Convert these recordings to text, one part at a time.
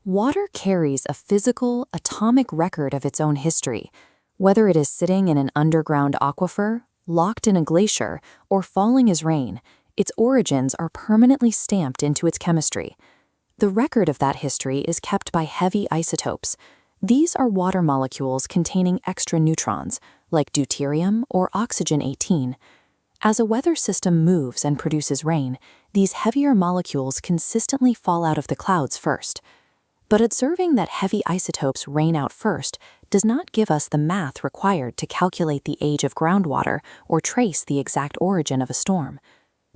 Water carries a physical, atomic record of its own history. Whether it is sitting in an underground aquifer, locked in a glacier, or falling as rain, its origins are permanently stamped into its chemistry. The record of that history is kept by heavy isotopes. These are water molecules containing extra neutrons, like deuterium or oxygen-18. As a weather system moves and produces rain, these heavier molecules consistently fall out of the clouds first. But observing that heavy isotopes rain out first does not give us the math required to calculate the age of groundwater or trace the exact origin of a storm.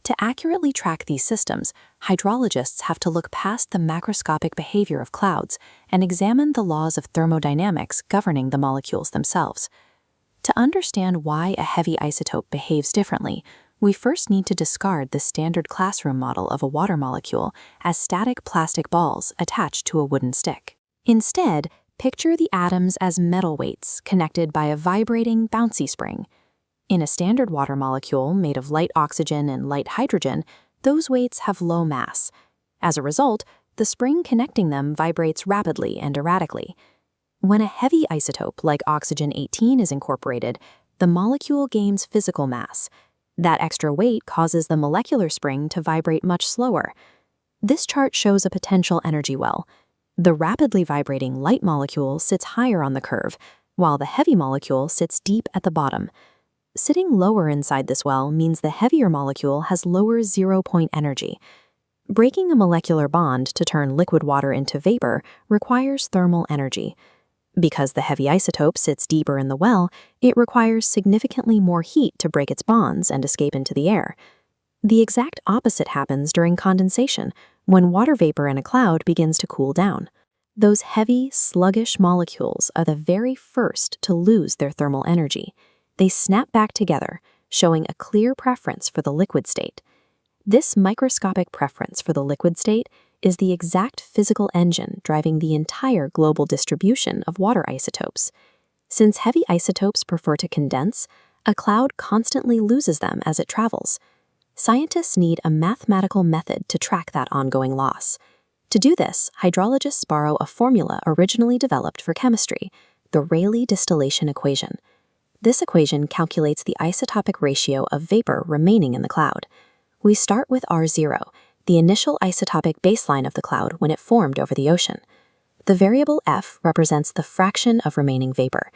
To accurately track these systems, hydrologists have to look past the macroscopic behavior of clouds and examine the laws of thermodynamics governing the molecules themselves. To understand why a heavy isotope behaves differently, we first need to discard the standard classroom model of a water molecule as static plastic balls attached to a wooden stick. Instead, picture the atoms as metal weights connected by a vibrating, bouncy spring. In a standard water molecule made of light oxygen and light hydrogen, those weights have low mass. As a result, the spring connecting them vibrates rapidly and erratically. When a heavy isotope like oxygen-18 is incorporated, the molecule gains physical mass. That extra weight causes the molecular spring to vibrate much slower. This chart shows a potential energy well. The rapidly vibrating light molecule sits higher on the curve, while the heavy molecule sits deep at the bottom. Sitting lower inside this well means the heavier molecule has lower zero-point energy. Breaking a molecular bond to turn liquid water into vapor requires thermal energy. Because the heavy isotope sits deeper in the well, it requires significantly more heat to break its bonds and escape into the air. The exact opposite happens during condensation, when water vapor in a cloud begins to cool down. Those heavy, sluggish molecules are the very first to lose their thermal energy. They snap back together, showing a clear preference for the liquid state. This microscopic preference for the liquid state is the exact physical engine driving the entire global distribution of water isotopes. Since heavy isotopes prefer to condense, a cloud constantly loses them as it travels. Scientists need a mathematical method to track that ongoing loss. To do this, hydrologists borrow a formula originally developed for chemistry, the Rayleigh Distillation equation. This equation calculates the isotopic ratio of vapor remaining in the cloud. We start with R0, the initial isotopic baseline of the cloud when it formed over the ocean. The variable F represents the fraction of remaining vapor.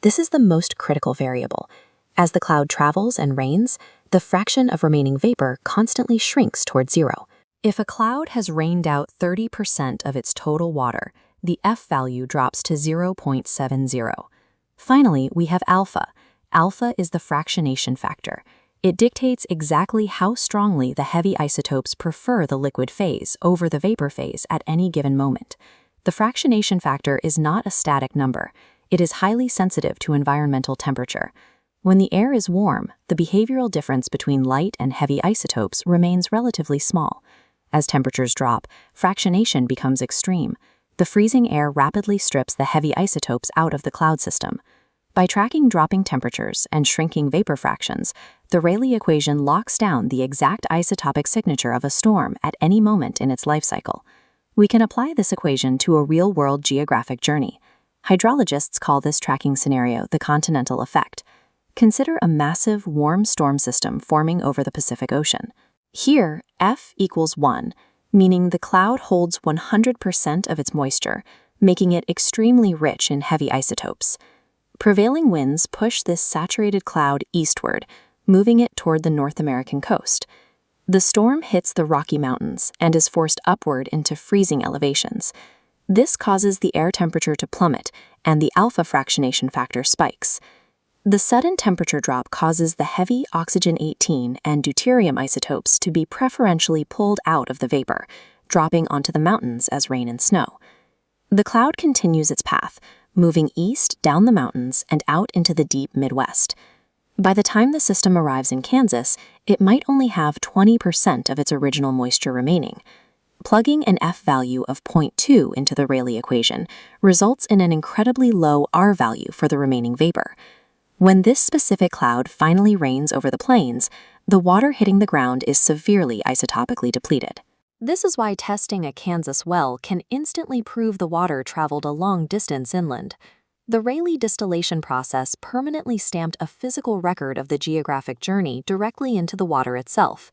This is the most critical variable. As the cloud travels and rains, the fraction of remaining vapor constantly shrinks toward zero. If a cloud has rained out 30% of its total water, the F value drops to 0.70. Finally, we have alpha. Alpha is the fractionation factor. It dictates exactly how strongly the heavy isotopes prefer the liquid phase over the vapor phase at any given moment. The fractionation factor is not a static number. It is highly sensitive to environmental temperature. When the air is warm, the behavioral difference between light and heavy isotopes remains relatively small. As temperatures drop, fractionation becomes extreme. The freezing air rapidly strips the heavy isotopes out of the cloud system. By tracking dropping temperatures and shrinking vapor fractions, the Rayleigh equation locks down the exact isotopic signature of a storm at any moment in its life cycle. We can apply this equation to a real-world geographic journey. Hydrologists call this tracking scenario the Continental Effect. Consider a massive, warm storm system forming over the Pacific Ocean. Here, F equals 1, meaning the cloud holds 100% of its moisture, making it extremely rich in heavy isotopes. Prevailing winds push this saturated cloud eastward, moving it toward the North American coast. The storm hits the Rocky Mountains and is forced upward into freezing elevations. This causes the air temperature to plummet, and the alpha fractionation factor spikes. The sudden temperature drop causes the heavy oxygen-18 and deuterium isotopes to be preferentially pulled out of the vapor, dropping onto the mountains as rain and snow. The cloud continues its path, moving east down the mountains and out into the deep Midwest. By the time the system arrives in Kansas, it might only have 20% of its original moisture remaining. Plugging an F value of 0.2 into the Rayleigh equation results in an incredibly low R value for the remaining vapor. When this specific cloud finally rains over the plains, the water hitting the ground is severely isotopically depleted. This is why testing a Kansas well can instantly prove the water traveled a long distance inland. The Rayleigh distillation process permanently stamped a physical record of the geographic journey directly into the water itself.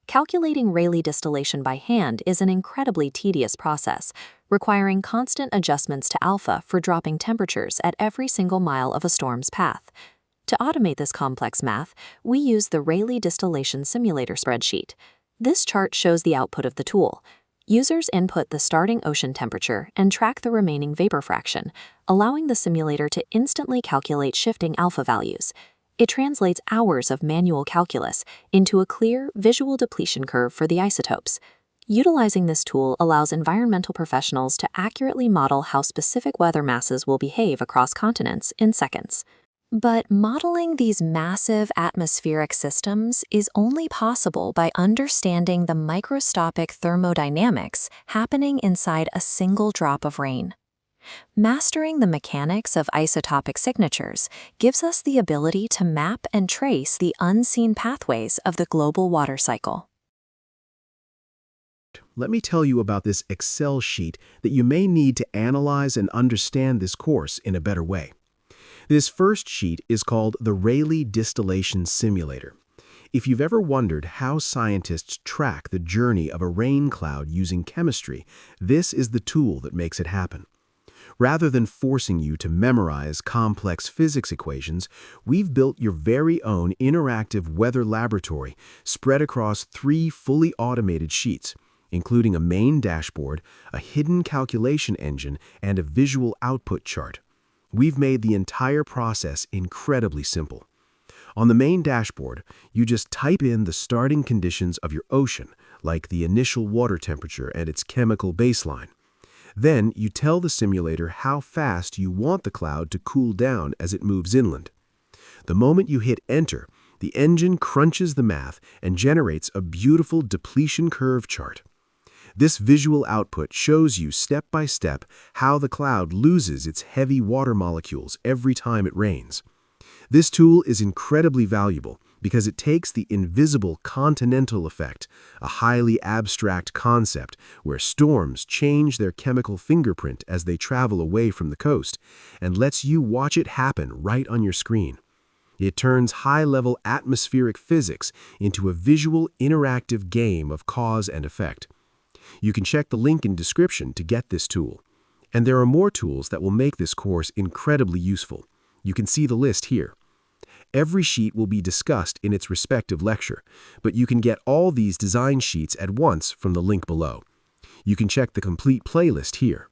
Calculating Rayleigh distillation by hand is an incredibly tedious process, requiring constant adjustments to alpha for dropping temperatures at every single mile of a storm's path. To automate this complex math, we use the Rayleigh distillation simulator spreadsheet. This chart shows the output of the tool. Users input the starting ocean temperature and track the remaining vapor fraction, allowing the simulator to instantly calculate shifting alpha values. It translates hours of manual calculus into a clear, visual depletion curve for the isotopes. Utilizing this tool allows environmental professionals to accurately model how specific weather masses will behave across continents in seconds. But modeling these massive atmospheric systems is only possible by understanding the microscopic thermodynamics happening inside a single drop of rain. Mastering the mechanics of isotopic signatures gives us the ability to map and trace the unseen pathways of the global water cycle. Let me tell you about this Excel sheet that you may need to analyze and understand this course in a better way. This first sheet is called the Rayleigh Distillation Simulator. If you've ever wondered how scientists track the journey of a rain cloud using chemistry, this is the tool that makes it happen. Rather than forcing you to memorize complex physics equations, we've built your very own interactive weather laboratory spread across 3 fully automated sheets, including a main dashboard, a hidden calculation engine, and a visual output chart. We've made the entire process incredibly simple. On the main dashboard, you just type in the starting conditions of your ocean, like the initial water temperature and its chemical baseline. Then you tell the simulator how fast you want the cloud to cool down as it moves inland. The moment you hit enter, the engine crunches the math and generates a beautiful depletion curve chart. This visual output shows you step by step how the cloud loses its heavy water molecules every time it rains. This tool is incredibly valuable because it takes the invisible Continental Effect, a highly abstract concept where storms change their chemical fingerprint as they travel away from the coast, and lets you watch it happen right on your screen. It turns high-level atmospheric physics into a visual, interactive game of cause and effect. You can check the link in description to get this tool. And there are more tools that will make this course incredibly useful. You can see the list here. Every sheet will be discussed in its respective lecture, but you can get all these design sheets at once from the link below. You can check the complete playlist here.